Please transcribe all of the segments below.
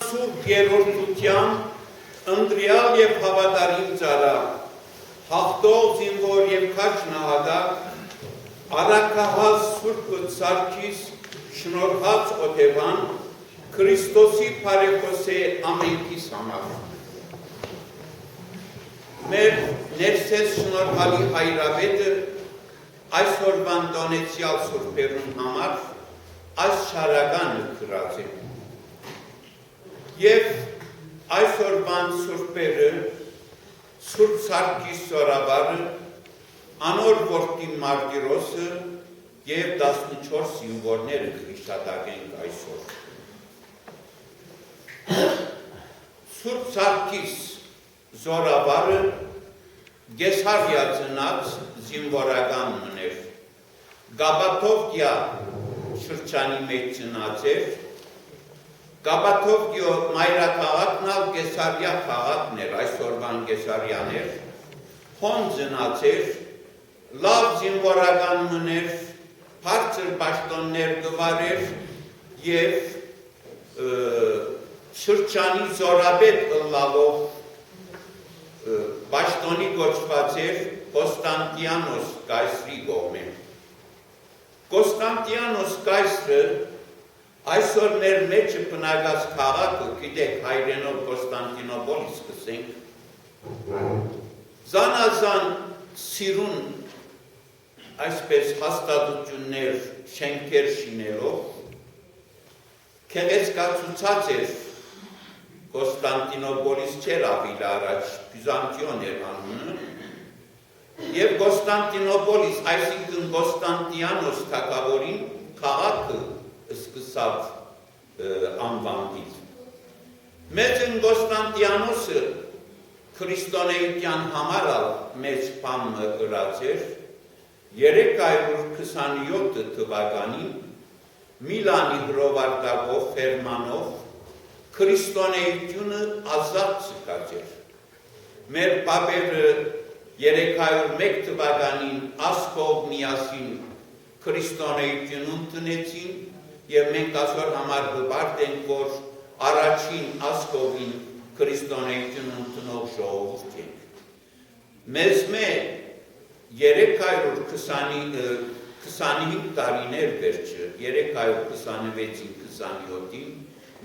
սուրբ երորդության ընտրյալ և հավատարիմ ծառա, հաղթող զինվոր և քաջ նահատակ, առաքահաս Սուրբ Սարգիս շնորհած օթևան, Քրիստոսի բարեխոսե ամենքիս համար։ Մեր ներսես շնորհալի հայրավետը այսօրվան տոնեցյալ սուրբերուն համար այս շարականը գրած է։ Եվ այսօրվան սուրբերը Սուրբ Սարգիս Սորավարը, անոր որդի Մարտիրոսը և 14 զինվորները հիշատակենք այսօր։ Սուրբ Սարգիս Զորավարը Գեսարյա ծնած զինվորական մներ, Գաբաթովկյա շրջանի մեջ ծնած էր, Գաբաթովկյո մայրաքաղաքն ալ Գեսարյա քաղաքն էր, այսօրվան Գեսարյան էր, հոն ծնած էր, լավ զինվորական մներ, բարձր պաշտոններ գվարեր և շրջանի զորաբետ ըլլալով պաշտոնի գոչված էր Կոստանտիանոս կայսրի կողմէ։ Կոստանտիանոս կայսրը այսօր մեր մեջը բնակած քաղաքը, գիտեք հայրենով Կոստանտինոպոլի սկսենք, զանազան սիրուն այսպես հաստատություններ, շենքեր շինելով, քեղեցկացուցած էր Կոստանտինոպոլիս չէր ավիլ առաջ, Բյուզանտիոն էր անունը, և Կոստանտինոպոլիս, այսինքն Կոստանտիանոս թագավորին քաղաքը սկսավ անվանդից։ Մեծն Կոստանտիանոսը քրիստոնեության համար մեծ բան գրած էր 327 թվականին Միլանի հրովարտակով Ֆերմանով քրիստոնեությունը ազատ ցկած էր։ Մեր պապերը 301 թվականին ասկով միասին քրիստոնեություն ընդունեցին և մենք այսօր համար հպարտ ենք, որ առաջին ասկովին քրիստոնեություն ընդունող ժողովուրդ ենք։ Մեզ 325 տարիներ վերջը, 326-ին 27-ին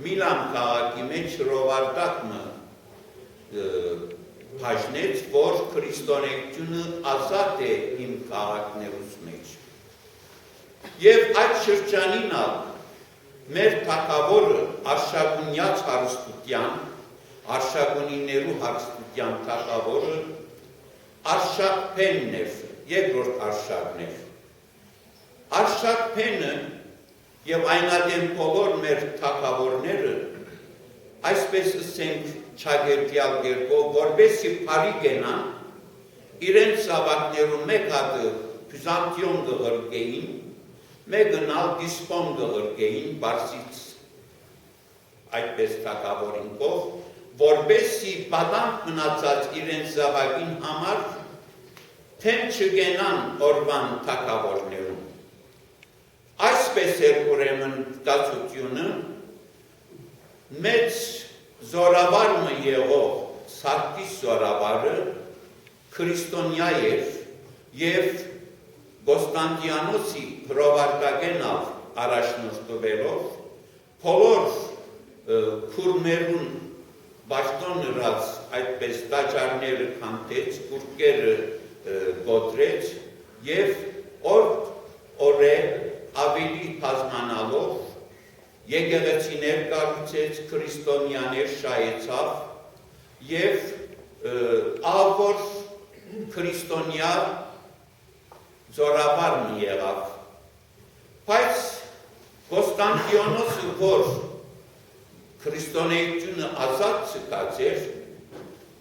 Միլան քաղաքի մեջ հրովարտակը բաժնեց, որ քրիստոնեությունը ազատ է իմ քաղաքներուց մեջ։ Եվ այդ շրջանին մեր թագավորը Արշակունյաց հարստության, Արշակունիներու հարստության թագավորը Արշակփենն էր, երկրորդ Արշակն էր։ Արշակփենը և այնադեմ բոլոր մեր թագավորները, այսպես ասենք չագերտյալ կերպով, որպեսզի բարի գենան, իրենց զավակներում մեկ հատը Բյուզանտիոն գղրկեին, մեկն ալ Դիսպոն գղրկեին, Բարսից այդպես թագավորինքով, որպեսզի բադանք մնացած իրենց զավակին համար թեմ չգենան օրվան թագավորներում։ Այսպես էր ուրեմն ստացությունը մեծ զորավարը եղող Սարգիս Զորավարը քրիստոնյա էր և Կոստանտիանոսի հրովարտակենավ առաջնորդվելով բոլոր քուրմերուն բաշտոն ըրած այդպես տաճարները քանդեց, կուրկերը գոտրեց և օր-օրե ավելի բազմանալով եկեղեցիներ կառուցեց, քրիստոնյաներ շայեցավ և ավոր քրիստոնյա զորավարն եղավ։ Բայց Կոստանտիանոսը, որ քրիստոնեությունը ազատ ցկած էր,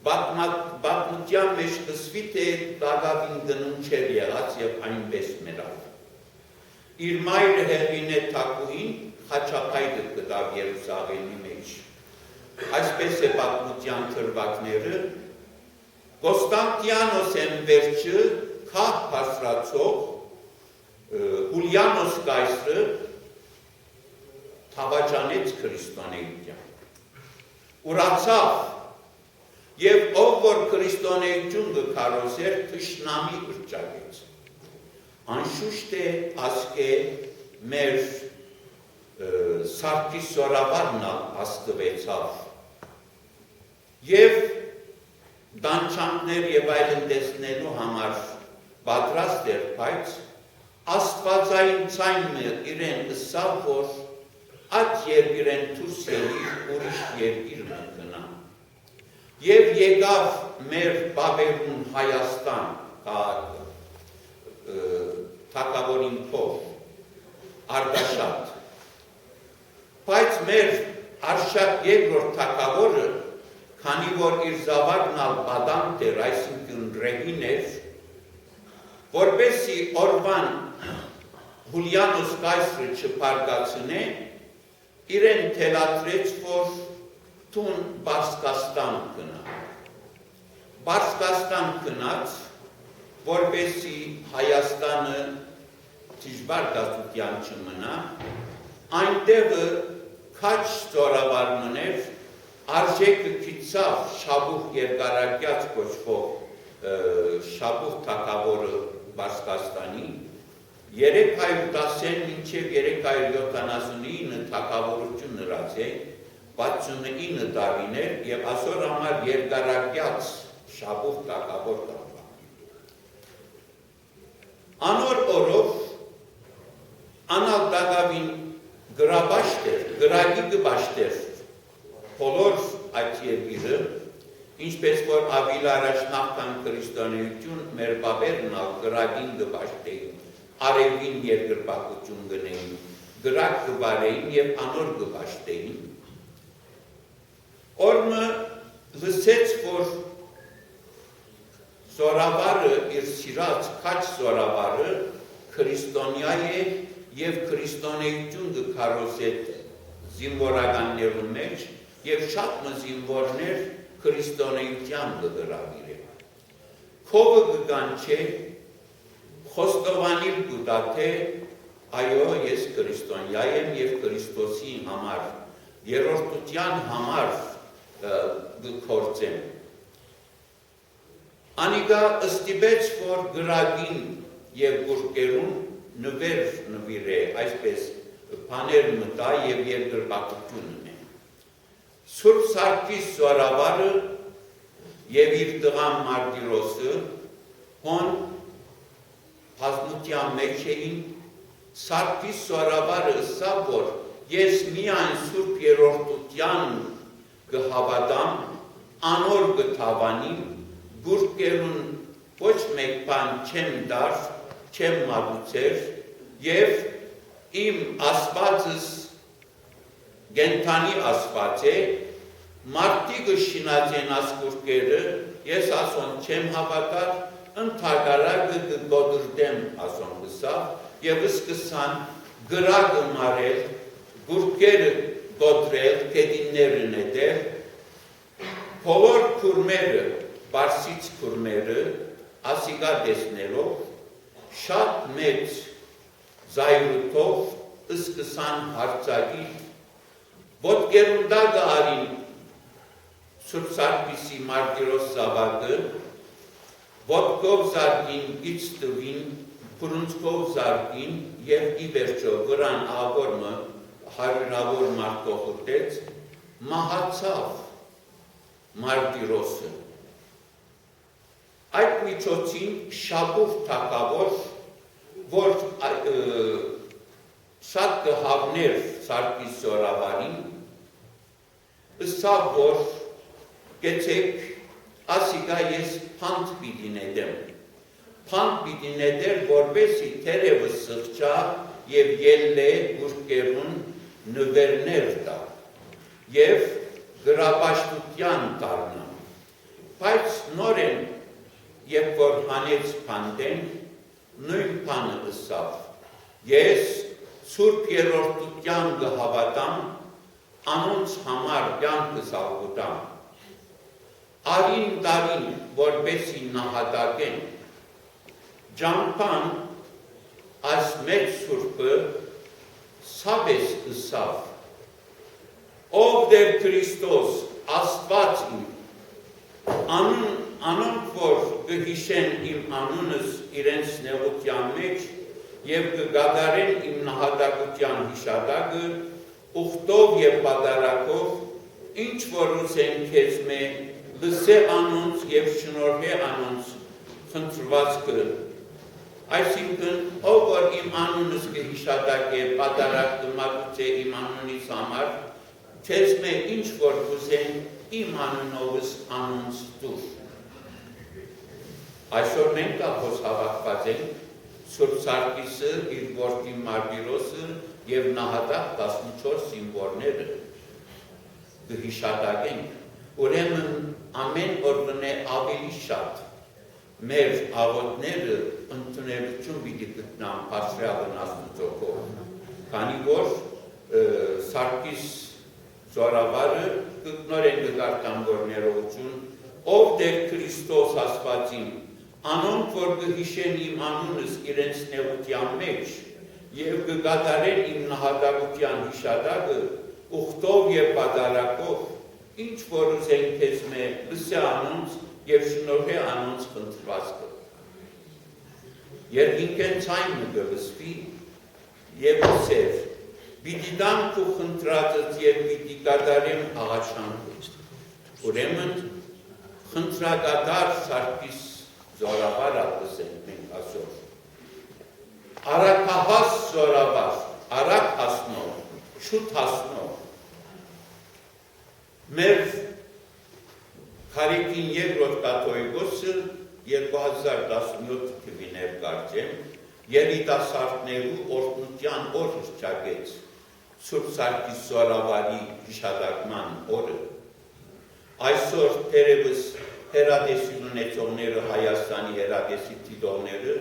պատմության մեջ կսվի, թե դագավին դնում չէր եղած և այնպես մերավ։ Իր մայրը Հեղինե Թակուհին խաչապայտը կտավ Երուսաղեմի մեջ։ Այսպես է պատմության թրվակները, Կոստանտիանոս են վերջը քահ բարձրացող Հուլիանոս կայսրը թավաճանեց քրիստոնեության։ ուրացավ, և ով որ քրիստոնեություն կքարոզեր թշնամի րջագեց։ Անշուշտ է ասկե մեր Սարգիս Զորավարն աստվեցավ և դանչանքներ և այլն տեսնելու համար պատրաստ էր, բայց աստվածային ցայնը իրեն ըսավ, որ այդ երկիրեն դուրս ելիր ուրիշ երկիր մտնա։ Եվ եկավ մեր Բաբելոն Հայաստան թագավորին փող Արտաշատ։ Բայց մեր Արշակ երկրորդ թագավորը, քանի որ իր զավակն ալ պատանդ էր, այսինքն ռեհին էր, որպեսզի օրվան Հուլիանոս կայսրը չփարգացնե, իրեն թելադրեց, որ տուն Բարսկաստան գնա։ Բարսկաստան գնաց, որպեսզի Հայաստանը դժվար դասության չմնա, այնտեղը քաչ զորավար մներ, արժեքը գիծավ Շաբուխ երկարակյաց կոչվող Շաբուխ թագավորը Բարսկաստանի, 310 մինչև 379 թագավորություն նրած է, 69 տարիներ և ասոր համար երկարակյաց Շաբուխ թագավոր տարվա։ Անոր օրով անալ դագավին գրաբաշտեր, գրագի գբաշտեր, բոլոր այդ երկիրը, ինչպես որ ավիլ առաջ նախքան քրիստոնեություն մեր բաբերն ալ գրագին գբաշտեին, արևին երկրպագություն գնեին, գրակ գբարեին և անոր գբաշտեին, օրմը լսեց, որ զորավարը իր սիրած քաչ զորավարը քրիստոնյա է և քրիստոնեություն կքարոզեց զինվորականներու մեջ և շատ մը զինվորներ քրիստոնեության կգրավիրեն։ Քովը կգանչե, խոստովանիլ կուտաթե, այո, ես քրիստոնյա եմ և Քրիստոսի համար, երրորդության համար կքործեմ։ Անիկա ըստիպեց, որ գրագին և գուրկերուն նվեր նվիր է, այսպես պաներ մտա և երկրպագությունն է։ Սուրբ Սարգիս Զորավարը և իր տղան Մարտիրոսը հոն բազմության մեջ էին, Սարգիս Զորավարը ըսավ, որ ես միայն Սուրբ երրորդության կհավատամ, անոր կթավանիմ, գուրկերուն ոչ մեկ բան չեմ դար, չեմ մատուցեր և իմ ասվածս գենթանի ասված է, մարդիկը շինած են ասկուրկերը, ես ասոն չեմ հավատար, ընդհակարակը կգոդրդեմ ասոն կսավ և սկսան գրակը մարել, գուրկերը գոդրել, կետինները նետել, բոլոր քուրմերը, Բարսից քուրմերը, ասիկա տեսնելով, շատ մեծ զայրութով սկսան հարցակի, ոտկերունդագը արին Սուրբ Սարգիսի Մարտիրոս զավակը, ոտքով զարգին, գիծ տվին, փրունցքով զարգին և ի վերջո վրան ավորմը հարյուրավոր մարդով ուտեց, մահացավ Մարտիրոսը։ Այդ միջոցին Շաբուխ թագավոր, որ շատ կհավներ Սարգիս Զորավարին, ըսավ, որ գեցեք, ասիկա ես փանդ պիտի նետեմ։ Փանդ պիտի նետեր, որպեսզի թերևս սղճա և ելլե գուրկերուն նվերներ տա և գրապաշտության դառնա։ Բայց նորեն երբ որ հանեց փանդեն, նույն բանը ըսավ. ես Սուրբ երրորդության կհավատամ, անոնց համար կյանքս աղուտամ։ Արին տարին, որպեսզի նահատակեն, ջամփան այս մեծ Սուրբը սաբես ըսավ. ով դեր Քրիստոս Աստված իմ, անոնք, որ կհիշեն իմ անունս իրենց նեղության մեջ և կգադարեն իմ նահատակության հիշադակը, ուխտով և պատարակով, ինչ որ ուզեն քեզ մե, լսե անոնց և շնորհե անոնց խնդրվածքը, այսինքն, ով որ իմ անունս կհիշադակե, պատարակ կմատուցե իմ անունից համար, քեզ մե ինչ որ ուզեն իմ անունովս անոնց դուր։ Այսօր մենք ախոս հավաքված ենք Սուրբ Սարգիսը, իր որդի Մարգիրոսը և նահատակ 14 զինվորները կհիշադակենք, ուրեմն ամեն օրվնե ավելի շատ մեր աղոթները ընդունելություն պիտի գտնան բարձրագույն Աստծո կողմը, քանի որ Սարգիս զորավարը նորեն կգարտան որ ներողություն, ով դեր Քրիստոս Աստվածին, անոնք որ կհիշեն իմ անունս իրենց նեղության մեջ և կգադարեն իմ նահատակության հիշադակը, ուխտով և պատարակով, ինչ որ ուզեն քեզ մե, լսե անոնց և շնորհե անոնց խնդրվածքը։ Երկինքեն ցայնը կլսվի և լսեր, պիտի դամ քու խնդրածս և պիտի կատարեմ աղաչանքս։ Ուրեմն խնդրակատար Սարգիս զորավար ատլսենք մենք ասոր։ Արաքահաս զորավար, արակ հասնող, շուտ հասնող, մեր Քարիքին երկրորդ կաթողիկոսը 2017 թվիներ կարծեմ երիտասարդներու օրհնության օր հռչակեց Սուրբ Սարգիս զորավարի հիշադակման օրը։ Այսօր թերևս հեռադեսին ունեցողները Հայաստանի հեռադեսի դիտողները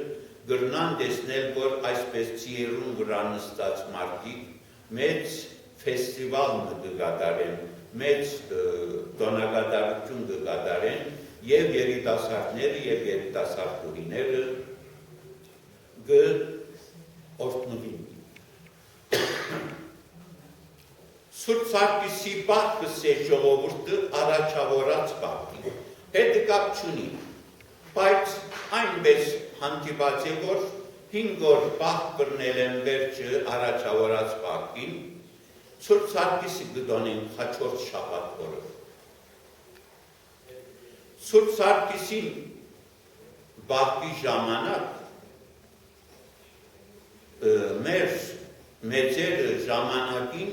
գրնան տեսնել, որ այսպես ծիերուն վրա նստած մարդիկ մեծ ֆեստիվալ կգադարեն, մեծ տոնակատարություն կգադարեն և երիտասարդները և երիտասարդուհիները կօրհնվին։ Սուրբ Սարգիսի պահքը ժողովուրդը առաջավորած պահքի, հետը կապ չունի, բայց այնպես հանդիպած է, որ 5 օր պահ կրնել են վերջը առաջավորած պահքին, Սուրբ Սարգիսը կդոնենք հաջորդ շաբաթ օրը։ Սուրբ Սարգիսին բախվի ժամանակ մեր մեծերը ժամանակին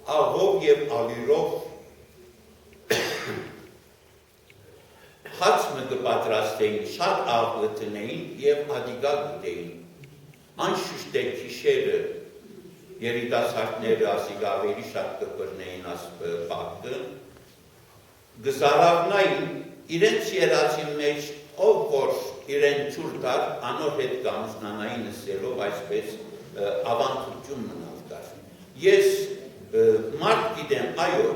աղով և ալիրով հացմը կպատրաստեին, շատ աղ գտնեին և ադիգա գտեին։ Անշուշտ է քիշերը երիտասարդները ասիգավերի շատ կպրնեին պահքը, գզարավնային իրենց երացին մեջ, ով որ իրեն չուր դար, անոր հետ կամուսնանային նսելով այսպես ավանդություն մնալ դար։ Ես մարդ գիտեմ, այո,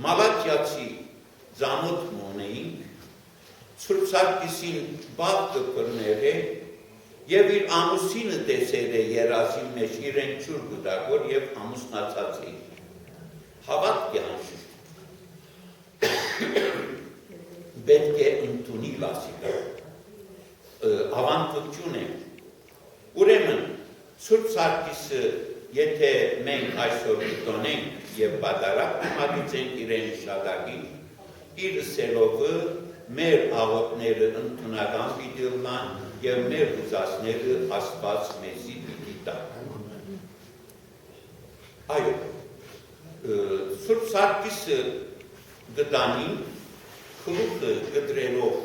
Մալատյացի ձամոտ մոնեինք, Սուրբ Սարգիսին բաղ կպրներ է և իր ամուսինը տեսեր է երազի մեջ իրեն չուր գուտագոր և ամուսնացած է։ Հավատք է անշուշտ։ Պետք է ընդունի լասիկա, ավանդություն է։ Ուրեմն, Սուրբ Սարգիսը, եթե մենք այսօր դոնենք և պատարակ մատուցենք իրեն հիշադակին, իր սելովը մեր աղոթները ընդունական պիտի լան և մեր ուզածները Աստված մեզի պիտի տա։ Այո, Սուրբ Սարգիսը գտանին, խլուխը գտրելով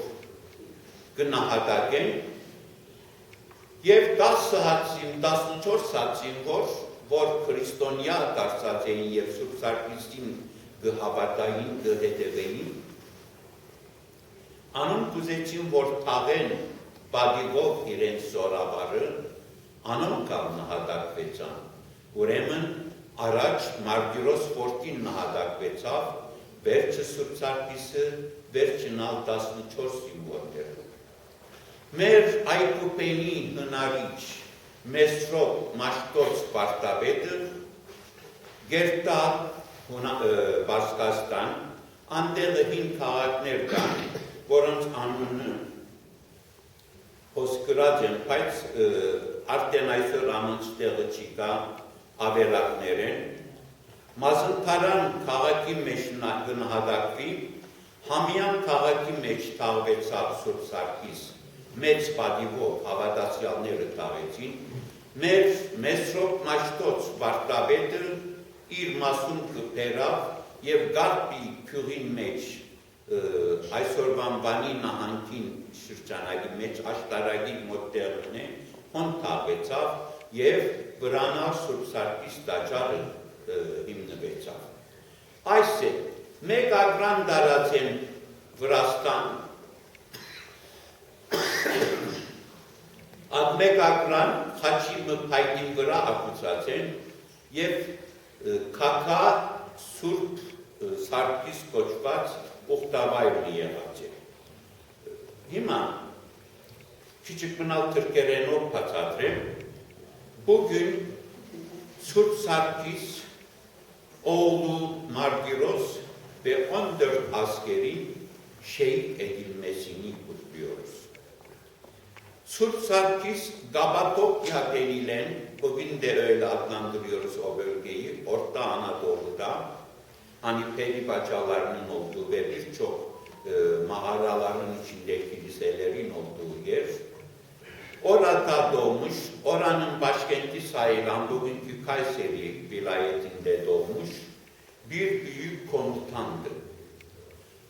կնահատակեն և 10 հացին, 14 հացին, որ քրիստոնյա դարձած էին և Սուրբ Սարգիսին կհավատային, կհետևեին, անոնք ուզեցին, որ թաղեն բադիվով իրենց զորավարը, անոնք ալ նահատակվեցան։ Ուրեմն առաջ Մարգիրոս որդին նահատակվեցավ, վերջը Սուրբ Սարգիսը, վերջն ալ 14 զինվորները։ Մեր Այկուպենի հնարիչ Մեսրոպ Մաշտոց Պարտաբետը գերտալ Բարձկաստան, անտեղը հին քաղաքներ կան, որոնց անունը հոսկրած են, բայց արդեն այսօր անոնց տեղը չի կա, ավերակներ են, Մազնթարան քաղաքի մեջ գնահատակվի, Համյան քաղաքի մեջ թաղվեցավ Սուրբ Սարգիս, մեծ պատիվով հավատացյալները թաղեցին, մեր Մեսրոպ Մաշտոց վարդապետը իր մասունքը բերավ և Գարպի գյուղին մեջ այսօրվան Վանի նահանգին շրջանագի մեջ աշտարակի մոտ տեղն է, հոն թաղվեցավ և վրանավ Սուրբ Սարգիս տաճարը հիմնվեցավ։ Այս է, մեկ ագրան դարած են Վրաստան, մեկ ագրան խաչի մփայտին վրա ակուցած են և քաքա Սուրբ Սարգիս կոչված ուխտավայրն եղած է։ Հիմա քիչիկ մնալ թրկերենով բացատրեմ, bugün Sուրբ Սարգիս oğlu Margiros ve 14 askerin şehit edilmesini kutluyoruz. Sուրբ Սարգիս Kapadokya denilen, bugün de öyle adlandırıyoruz o bölgeyi, Orta Anadolu'da, hani peri bacalarının olduğu ve birçok mağaraların içinde kiliselerin olduğu yer. Orada doğmuş, oranın başkenti sayılan bugünkü Kayseri vilayetinde doğmuş bir büyük komutandı.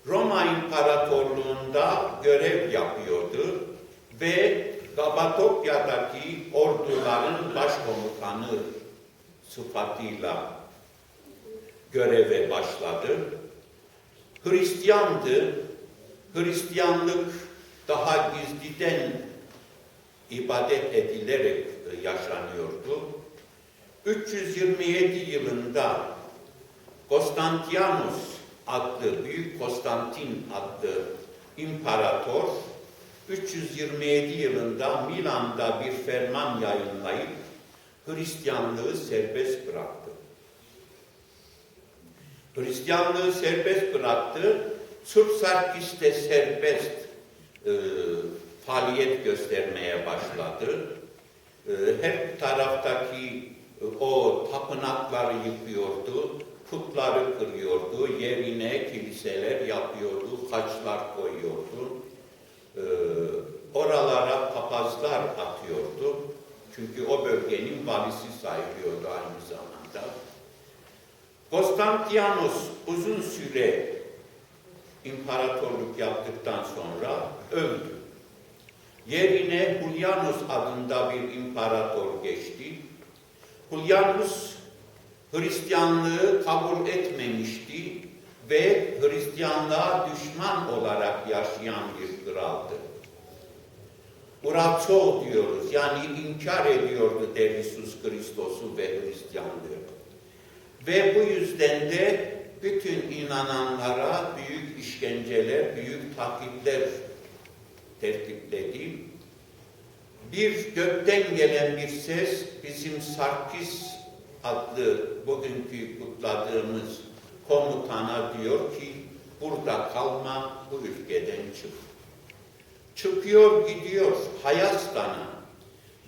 Roma İmparatorluğu'nda görev yapıyordu ve Kapadokya'daki orduların başkomutanı sıfatıyla göreve başladı. Hristiyandı. Hristiyanlık daha gizliden ibadet edilerek yaşanıyordu. 327 yılında Konstantinos adlı, Büyük Konstantin adlı imparator 327 yılında Milan'da bir ferman yayınlayıp Hristiyanlığı serbest bıraktı. Hristiyanlığı serbest bıraktı. Sırp Sarkis de serbest faaliyet göstermeye başladı. Her taraftaki o tapınakları yıkıyordu, putları kırıyordu, yerine kiliseler yapıyordu, haçlar koyuyordu. Oralara papazlar atıyordu. Çünkü o bölgenin valisi sayılıyordu aynı zamanda. Konstantinos uzun süre imparatorluk yaptıktan sonra öldü. Yerine Julianus adında bir imparator geçti. Julianus Hristiyanlığı kabul etmemişti ve Hristiyanlığa düşman olarak yaşayan bir kraldı. Uratso diyoruz, yani inkar ediyordu Iisus Kristos'u ve Hristiyanlığı. Ve bu yüzden de bütün inananlara büyük işkenceler, büyük takipler tertipledi. Bir gökten gelen bir ses bizim Sarkis adlı bugünkü kutladığımız komutana diyor ki burada kalma, bu ülkeden çık. Çıkıyor gidiyor Hayastan'a,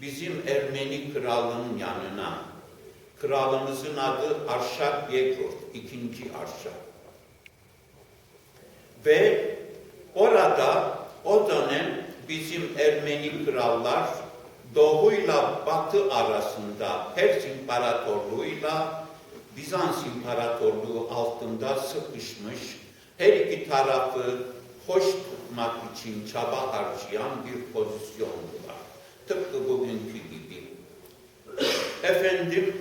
bizim Ermeni kralının yanına. Kralımızın adı Arşak Yegrod, 2. Arşak. Ve orada o dönem bizim Ermeni krallar doğuyla batı arasında Pers İmparatorluğu'yla Bizans İmparatorluğu altında sıkışmış, her iki tarafı hoş tutmak için çaba harcayan bir pozisyondular. Tıpkı bugünkü gibi. Efendim,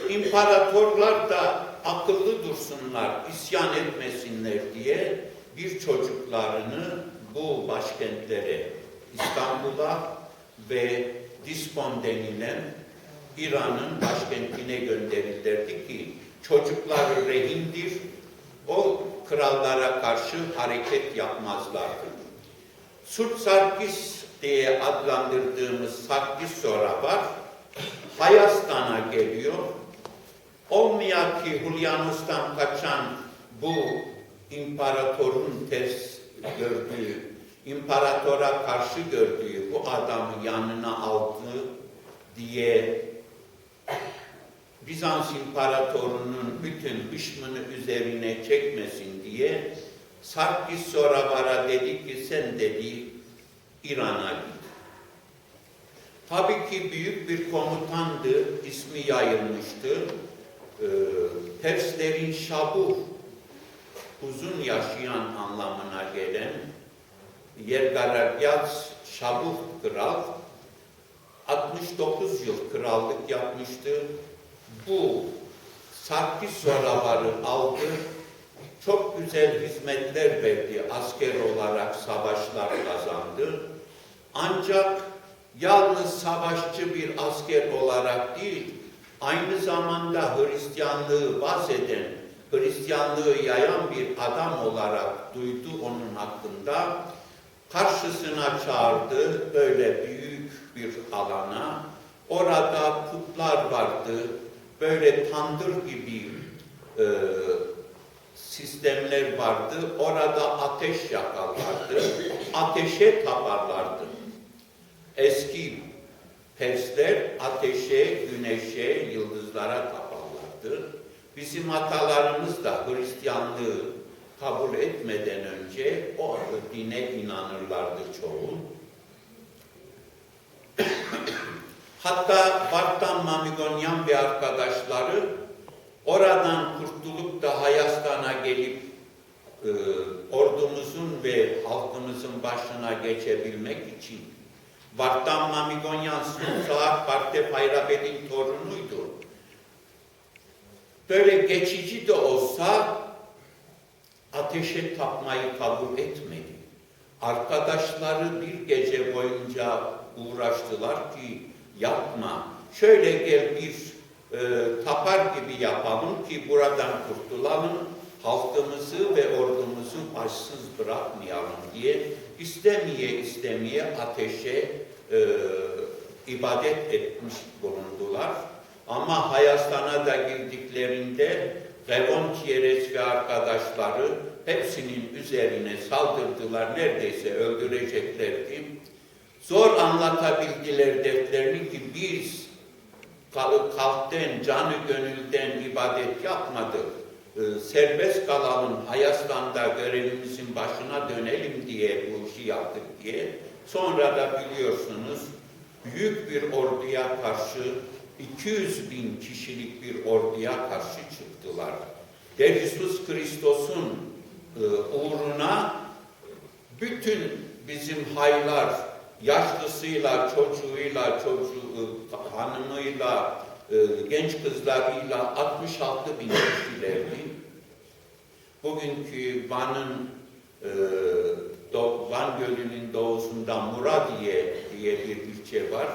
imparatorlar da akıllı dursunlar, isyan etmesinler diye bir çocuklarını bu başkentlere, İstanbul'a ve Dispon denilen İran'ın başkentine gönderilirdi ki çocukları rehindir, o krallara karşı hareket yapmazlardı. Sırp Sarkis diye adlandırdığımız Sarkis sonra var, Hayastan'a geliyor. Olmaya ki Julianus'tan kaçan bu imparatorun ters gördüğü, imparatora karşı gördüğü bu adamı yanına aldı diye Bizans imparatorunun bütün hışmını üzerine çekmesin diye Sarkis Soravar'a dedi ki sen dedi İran'a git. Tabii ki büyük bir komutandı, ismi yayılmıştı. Perslerin Şabuh, uzun yaşayan anlamına gelen Yergaragyaz Şabuh kral 69 yıl krallık yapmıştı. Bu Sarkis Soravar'ı aldı, çok güzel hizmetler verdi, asker olarak savaşlar kazandı. Ancak yalnız savaşçı bir asker olarak değil, aynı zamanda Hristiyanlığı vazeden, Hristiyanlığı yayan bir adam olarak duydu onun hakkında. Karşısına çağırdı böyle büyük bir alana. Orada putlar vardı, böyle tandır gibi sistemler vardı. Orada ateş yakarlardı, ateşe taparlardı. Eski Persler ateşe, güneşe, yıldızlara taparlardı. Bizim atalarımız da Hristiyanlığı kabul etmeden önce o dine inanırlardı çoğu. Hatta Vartan Mamigonyan ve arkadaşları oradan kurtulup da Hayastan'a gelip ordumuzun ve halkımızın başına geçebilmek için Vartan Mamigonyan Saat Partep Hayrabed'in torunuydu. Böyle geçici de olsa ateşe tapmayı kabul etmedi. Arkadaşları bir gece boyunca uğraştılar ki yapma, şöyle gel bir tapar gibi yapalım ki buradan kurtulalım, halkımızı ve ordumuzu başsız bırakmayalım diye istemeye ateşe ibadet etmiş bulundular. Ama Hayastan'a da girdiklerinde Revontieres ve arkadaşları hepsinin üzerine saldırdılar, neredeyse öldüreceklerdi. Zor anlatabildiler dertlerini ki biz kalpten, canı gönülden ibadet yapmadık. Serbest kalalım, Hayastan'da görevimizin başına dönelim diye bu işi yaptık diye. Sonra da biliyorsunuz büyük bir orduya karşı 200 bin kişilik bir orduya karşı çıktılar. Jesus Christos'un uğruna bütün bizim haylar, yaşlısıyla, çocuğuyla, hanımıyla, genç kızlarıyla 66 bin kişilerdi. Bugünkü Van'ın, Van Gölü'nün doğusunda Muradiye diye bir ilçe var.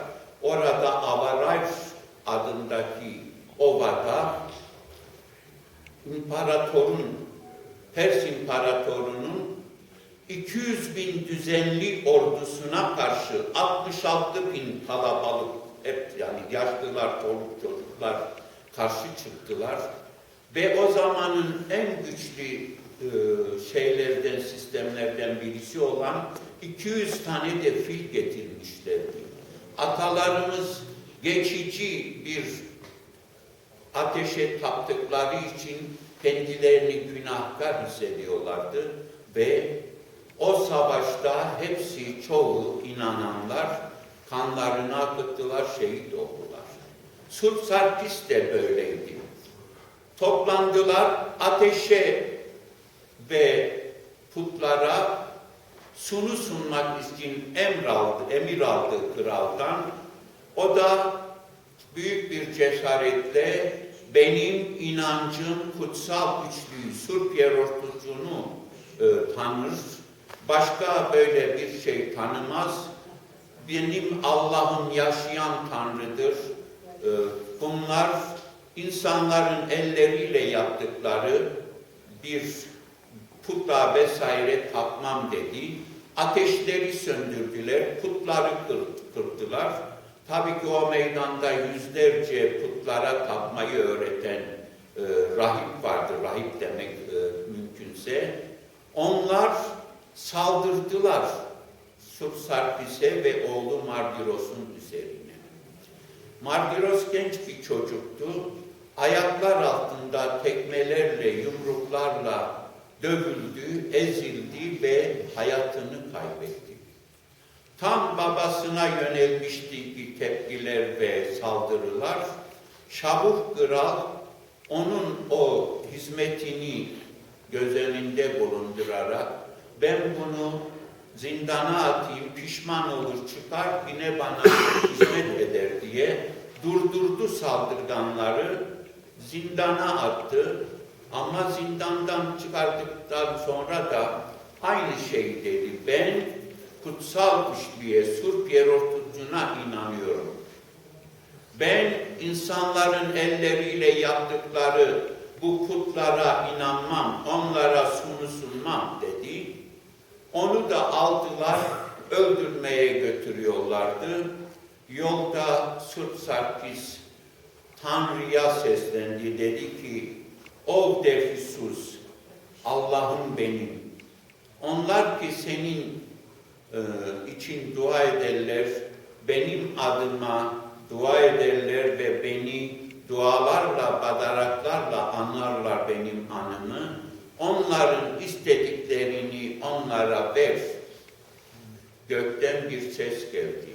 Orada Avaraj adındaki ovada Pers İmparatorunun 200 bin düzenli ordusuna karşı 66 bin kalabalık, hep yani yaşlılar, çocuklar karşı çıktılar. Ve o zamanın en güçlü sistemlerden birisi olan 200 tane de fil getirmişlerdi. Atalarımız geçici bir ateşe taptıkları için kendilerini günahkar hissediyorlardı ve o savaşta çoğu inananlar kanlarını akıttılar, şehit oldular. Sulh Sarkis de böyleydi. Toplandılar, ateşe ve putlara sunu sunmak için emir aldı kraldan. O da büyük bir cesaretle benim inancım kutsal güçlüğü, Surp Yerortucunu tanır. Başka böyle bir şey tanımaz. Benim Allah'ım yaşayan Tanrı'dır. Bunlar insanların elleriyle yaptıkları bir puta vesaire tapmam dedi. Ateşleri söndürdüler, putları kırdılar. Tabii ki o meydanda yüzlerce putlara tapmayı öğreten rahip vardı, rahip demek mümkünse. Onlar saldırdılar Surpsarkis'e ve oğlu Margiros'un üzerine. Margiros genç bir çocuktu. Ayaklar altında tekmelerle, yumruklarla dövüldü, ezildi ve hayatını kaybetti. Tam babasına yönelmişti ki tepkiler ve saldırılar. Şabuh Kral onun o hizmetini göz önünde bulundurarak ben bunu zindana atayım, pişman olur çıkar yine bana hizmet eder diye durdurdu saldırganları, zindana attı. Ama zindandan çıkardıktan sonra da aynı şey dedi. Ben kutsal kişiliğe, Surp Yerortucu'na inanıyorum. Ben insanların elleriyle yaptıkları bu putlara inanmam, onlara sunmam dedi. Onu da aldılar, öldürmeye götürüyorlardı. Yolda Surpsarkis Tanrı'ya seslendi, dedi ki, "O Defissus, Allah'ım benim. Onlar ki senin için dua ederler, benim adıma dua ederler ve beni dualarla, badaraklarla anarlar benim anımı. Onların istediklerini onlara ver." Gökten bir ses geldi.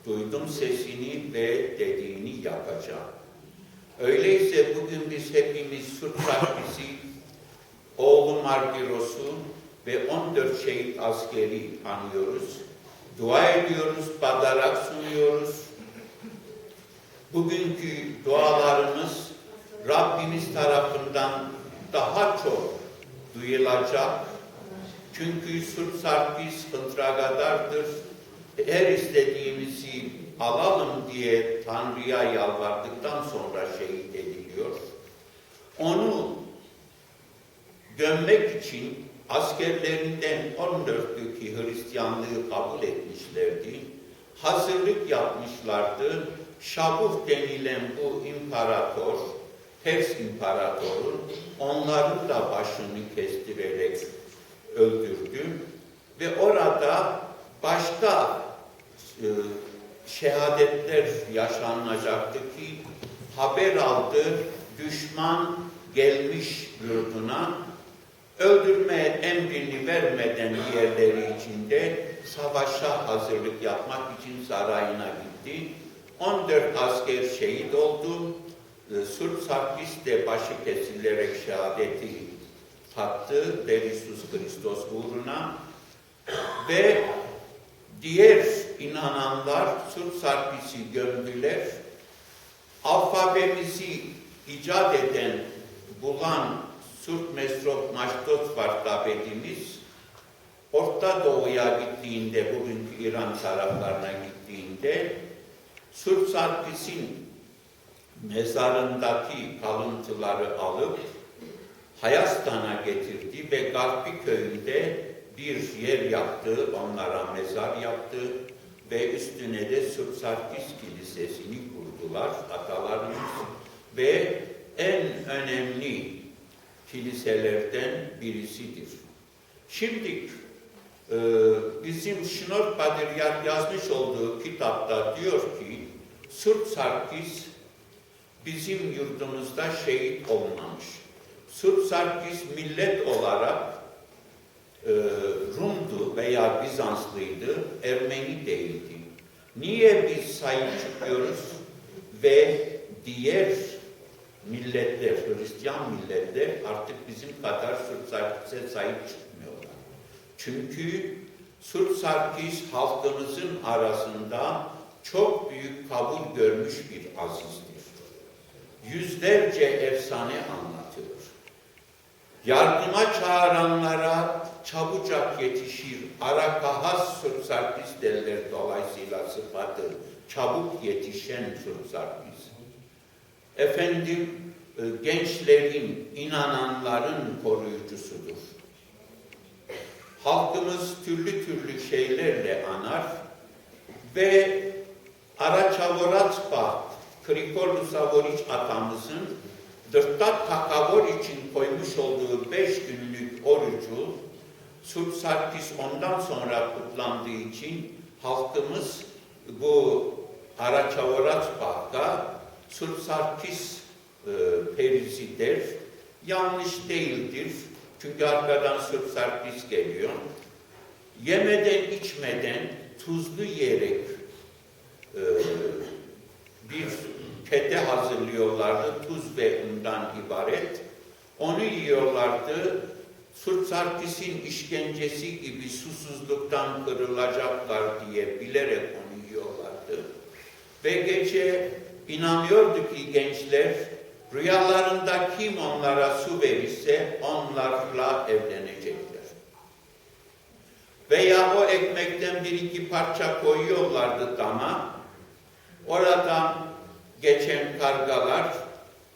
Duydum sesini ve dediğini yapacağım. Öyleyse bugün biz hepimiz Surpsarkis'i, oğlu Margiros'u ve 14 şehit askeri anıyoruz. Dua ediyoruz, badarak sunuyoruz. Bugünkü dualarımız Rabbimiz tarafından daha çok duyulacak. Çünkü Surpsarkis Hıntragadar'dır. Her istediğimizi alalım diye Tanrı'ya yalvardıktan sonra şehit ediliyor. Onu gömmek için askerlerinden 14'ü ki Hristiyanlığı kabul etmişlerdi. Hazırlık yapmışlardı. Şabuh denilen bu imparator, Pers imparatoru onların da başını kestirerek öldürdü. Ve orada başka şehadetler yaşanacaktı ki haber aldı, düşman gelmiş yurduna, öldürme emrini vermeden diğerleri içinde savaşa hazırlık yapmak için sarayına gitti. 14 asker şehit oldu. Surpsarkis de başı kesilerek şehadeti tattı Defissus Christos uğruna ve diğer inananlar Surpsarkis'i gömdüler. Alfabemizi icat eden, bulan Surp Mesrop Maştot var tabedimiz. Orta Doğu'ya gittiğinde, bugünkü İran taraflarına gittiğinde Surpsarkis'in mezarındaki kalıntıları alıp Hayastan'a getirdi ve Garpi köyünde bir yer yaptı, onlara mezar yaptı ve üstüne de Surpsarkis Kilisesi'ni kurdular atalarımız ve en önemli kiliselerden birisidir. Şimdi bizim Şnor Patriark yazmış olduğu kitapta diyor ki Surpsarkis bizim yurdumuzda şehit olmamış. Surpsarkis millet olarak Rum'du veya Bizanslıydı, Ermeni değildi. Niye biz sahip çıkıyoruz ve diğer milletler, Hristiyan milletler artık bizim kadar Surpsarkis'e sahip çıkmıyorlar? Çünkü Surpsarkis halkımızın arasında çok büyük kabul görmüş bir azizdir. Yüzlerce efsane anlatılır. Yardıma çağıranlara çabucak yetişir. Arakahas Surpsarkis derler, dolayısıyla sıfatı çabuk yetişen Surpsarkis. Efendim, gençlerin, inananların koruyucusudur. Halkımız türlü türlü şeylerle anar ve Araçavoratpa, Krikorlu Savoriç atamızın Dırtta takavur için koymuş olduğu 5 günlük orucu Sulh Sarkis ondan sonra kutlandığı için halkımız bu Araçavoraç Bağ'da Sulh Sarkis perisi der. Yanlış değildir. Çünkü arkadan Sulh Sarkis geliyor. Yemeden içmeden tuzlu yiyerek bir kete hazırlıyorlardı. Tuz ve undan ibaret. Onu yiyorlardı. Sulh Sarkis'in işkencesi gibi susuzluktan kırılacaklar diye bilerek onu yiyorlardı. Ve gece inanıyordu ki gençler, rüyalarında kim onlara su verirse onlarla evlenecekler. Veya o ekmekten bir iki parça koyuyorlardı dama. Oradan geçen kargalar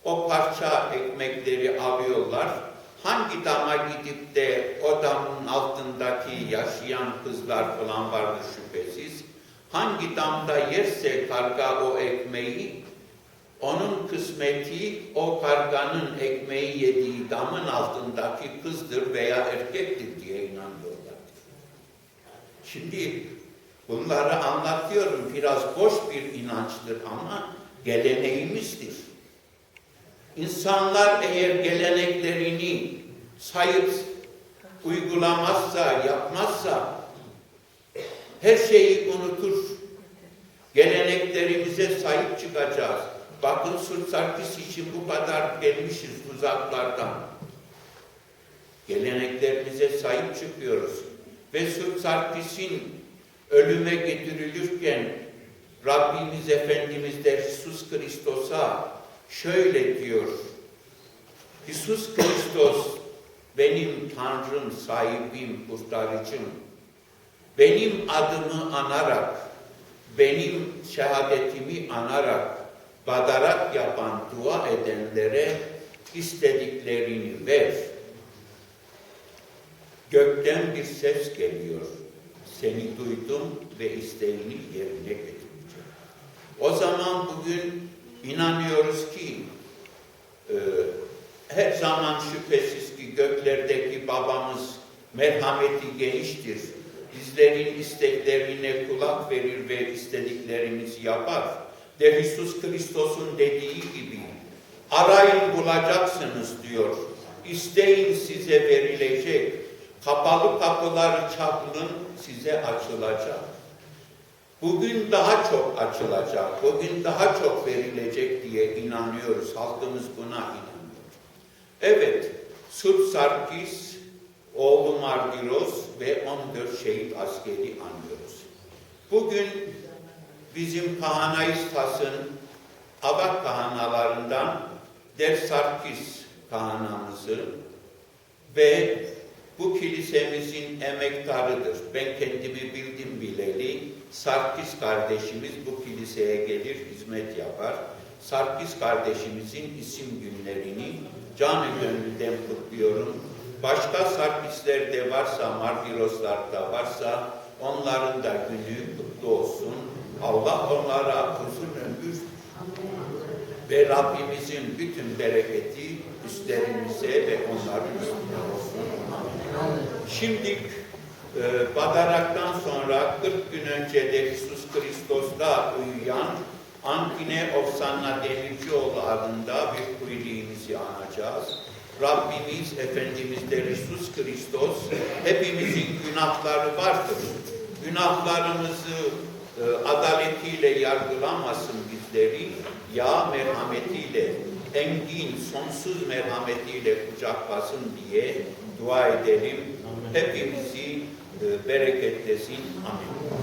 o parça ekmekleri alıyorlar. Hangi dama gidip de o damın altındaki yaşayan kızlar falan vardı şüphesiz. Hangi damda yerse karga o ekmeği, onun kısmeti o karganın ekmeği yediği damın altındaki kızdır veya erkektir diye inanıyorlar. Şimdi bunları anlatıyorum, biraz boş bir inançtır ama geleneğimizdir. İnsanlar eğer geleneklerini sayıp uygulamazsa, yapmazsa her şeyi unutur. Geleneklerimize sahip çıkacağız. Bakın Sulh Sarkis için bu kadar gelmişiz uzaklardan. Geleneklerimize sahip çıkıyoruz. Ve Sulh Sarkis'in ölüme getirilirken Rabbimiz Efendimiz de Jesus Kristos'a şöyle diyor: Jesus Kristos benim Tanrım, sahibim, kurtarıcım. Benim adımı anarak, benim şehadetimi anarak, badarak yapan, dua edenlere istediklerini ver. Gökten bir ses geliyor. Seni duydum ve isteğini yerine getireceğim. O zaman bugün inanıyoruz ki her zaman şüphesiz ki göklerdeki babamız merhameti geniştir. Bizlerin isteklerine kulak verir ve istediklerimizi yapar. De Jesus Kristos'un dediği gibi arayın bulacaksınız diyor. İsteyin size verilecek. Kapalı kapıları çalın size açılacak. Bugün daha çok açılacak, bugün daha çok verilecek diye inanıyoruz. Halkımız buna inanıyor. Evet, Sulh Sarkis, oğlu Margiros ve 14 şehit askeri anıyoruz. Bugün bizim Kahanaistas'ın Avak kahanalarından Der Sarkis kahanamızı ve bu kilisemizin emektarıdır. Ben kendimi bildim bileli. Sarkis kardeşimiz bu kiliseye gelir, hizmet yapar. Sarkis kardeşimizin isim günlerini canı gönülden kutluyorum. Başka Sarkisler de varsa, Margiroslar da varsa onların da günü kutlu olsun. Allah onlara uzun ömür ve Rabbimizin bütün bereketi üstlerimize ve onların üstüne olsun. Şimdi Badarak'tan sonra 40 gün önce de Jesus Kristos'ta uyuyan Ankine Ofsanna Demircioğlu adında bir kuyruğumuzu anacağız. Rabbimiz, Efendimiz de Jesus Kristos hepimizin günahları vardır. Günahlarımızı adaletiyle yargılamasın bizleri, ya merhametiyle, engin, sonsuz merhametiyle kucaklasın diye dua edelim. Hepimizi bereketlesin. Amin.